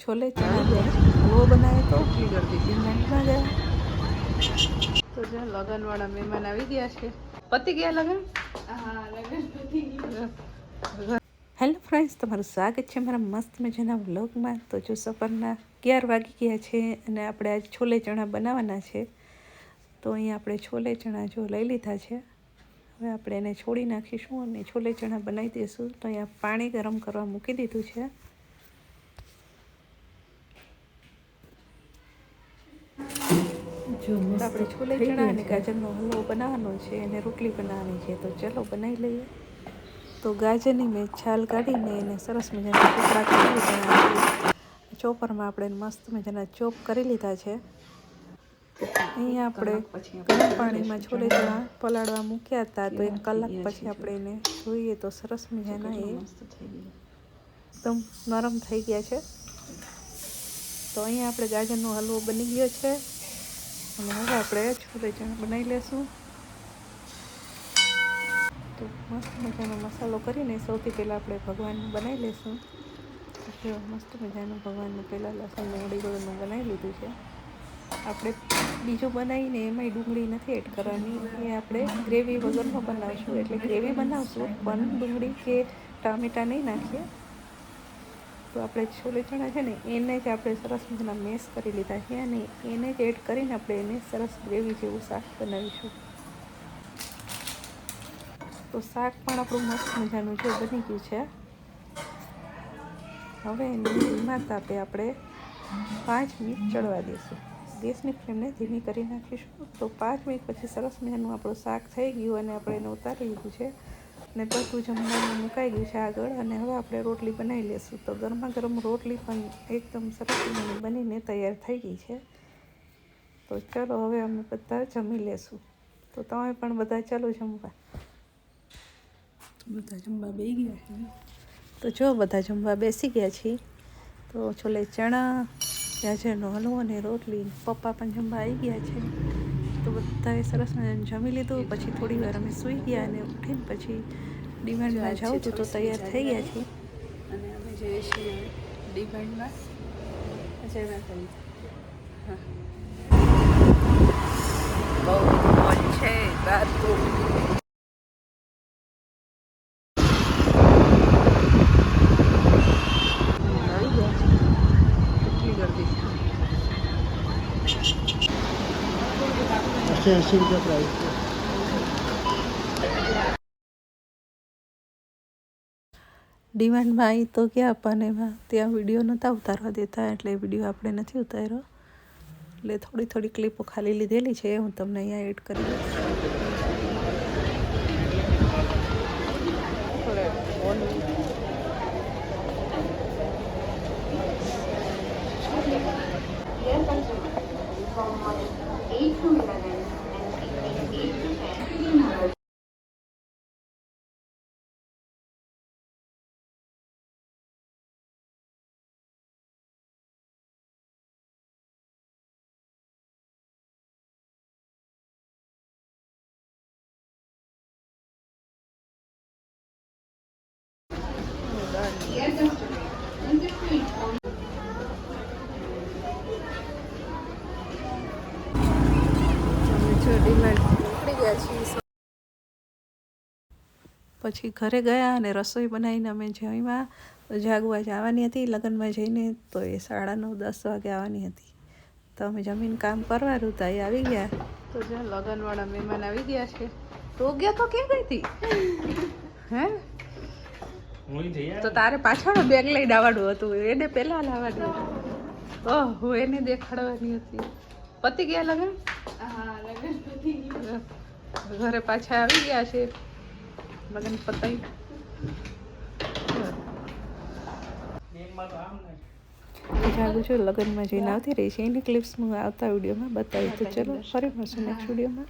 छोले चना हलवो बनाव्यो तो એટલી ગરદી ડિમાન્ડમાં ગયા તો જો લગનવાળા મહેમાન આવી ગયા છે. પતી ગયા લગન? હા, લગન પતી ગયા. હેલો ફ્રેન્ડ્સ, તમારું સ્વાગત છે મારા મસ્ત મજાના વ્લોગમાં. તો જો સવારના 11 વાગી ગયા છે અને આપણે આજ છોલે ચણા બનાવવાના છે. તો અહીંયા આપણે છોલે ચણા જો લઈ લીધા છે. હવે આપણે એને છોડી નાખીશું અને છોલે ચણા બનાવી દઈશું. તો અહીંયા પાણી ગરમ કરવા મૂકી દીધું છે. જો આપણે છોલે ચણા અને ગાજરનો હલવો બનાવવાનો છે અને રોટલી બનાવવાની છે. તો ચલો બનાવી લઈએ. તો ગાજરની મેં છાલ કાઢીને એને સરસ મજાના ટુકડા કરી લીધા. ચોપરમાં આપણે મસ્ત મજાના ચોપ કરી લીધા છે. અહીંયા આપણે ગરમ પાણીમાં છોલે ચણા પલાળવા મૂક્યા હતા. તો 1 કલાક પછી આપણે એને જોઈએ તો સરસ મજાના એ એકદમ નરમ થઈ ગયા છે. તો અહીંયા આપણે ગાજરનો હલવો બની ગયો છે અને હવે આપણે છોલે ચણા બનાવી લઈશું. તો મસ્ત મજાનો મસાલો કરીને સૌથી પહેલાં આપણે ભગવાનનું બનાવી લઈશું. જો મસ્ત મજાનું ભગવાનનું પહેલાં લસણનું ડુંગળીનું બનાવી લીધું છે. આપણે બીજું બનાવીને એમાંય ડુંગળી નથી એડ કરવાની, એ આપણે ગ્રેવી વગરનો બનાવશું. એટલે ગ્રેવી બનાવશું પણ ડુંગળી કે ટામેટાં નહીં નાખીએ. તો આપણે છોલે ચણા છે ને એને જ આપણે સરસ મજાના મેશ કરી લીધા છે અને એને જ એડ કરીને આપણે એને સરસ ગ્રેવી જેવું શાક બનાવીશું. તો શાક પણ આપણું મસ્ત મજાનું જો બની ગયું છે. હવે એને ધીમા તાપે આપણે 5 મિનિટ ચડવા દઈશું. ગેસની ફ્લેમને ધીમી કરી નાખીશું. તો 5 મિનિટ પછી સરસ મજાનું આપણું શાક થઈ ગયું અને આપણે એને ઉતારી લીધું છે અને બધું જમવાનું મુકાઈ ગયું છે આગળ. અને હવે આપણે રોટલી બનાવી લઈશું. તો ગરમા ગરમ રોટલી પણ એકદમ સરસ બનીને તૈયાર થઈ ગઈ છે. તો ચલો હવે અમે બધા જમી લેશું. તો તમે પણ બધા ચાલો જમવા. બધા જમવા બેસી ગયા છે. તો જો બધા જમવા બેસી ગયા છીએ. તો છોલે ચણા, ગાજરનો હલવો અને રોટલી, પપ્પા પણ જમવા આવી ગયા છે. તો બધાએ સરસ મજાનું જમી લીધું. પછી થોડી વાર અમે સૂઈ ગયા અને ઉઠીને પછી ડિમાન્ડમાં જાઉં તો તૈયાર થઈ ગયા છીએ અને અમે જઈએ છીએ ડિમાન્ડમાં. જય માતાજી. હા, બહુ મોજ છે બહાર તો. ડિમાન્ડમાં આવી તો ગયા પણ એમાં ત્યાં વિડીયો નહોતા ઉતારવા દેતા, એટલે વિડીયો આપણે નથી ઉતાર્યો. એટલે થોડી થોડી ક્લિપો ખાલી લીધેલી છે, હું તમને અહીંયા એડ કરી દઈશ. પછી ઘરે ગયા અને રસોઈ બનાવીને અમે જમ્યા. જાગવા જવાની હતી લગ્નમાં જઈને. તો એ 9:30-10 વાગે આવવાની હતી. તો અમે જમીને કામ કરવાનું હતા, એ આવી ગયા. તો જો લગ્નવાળા મહેમાન આવી ગયા છે. તો ગયા તો ક્યાં ગઈ હતી? હે, તો તારે પાછળ બેગ લઈને આવવાનું હતું, એને પહેલા લાવવાનું હતું. ઓહ, હું એને દેખાડવાની હતી. પતી ગયા લગન? હા, લગન પતી ગયા. ઘરે પાછા આવી ગયા છે લગન પતાઈ. જાગું છું લગ્નમાં જઈને આવતી રહી છે. એની ક્લિપ્સ હું આવતા વિડીયોમાં બતાવી. તો ચલો ફરી મળશું નેક્સ્ટ વિડીયોમાં.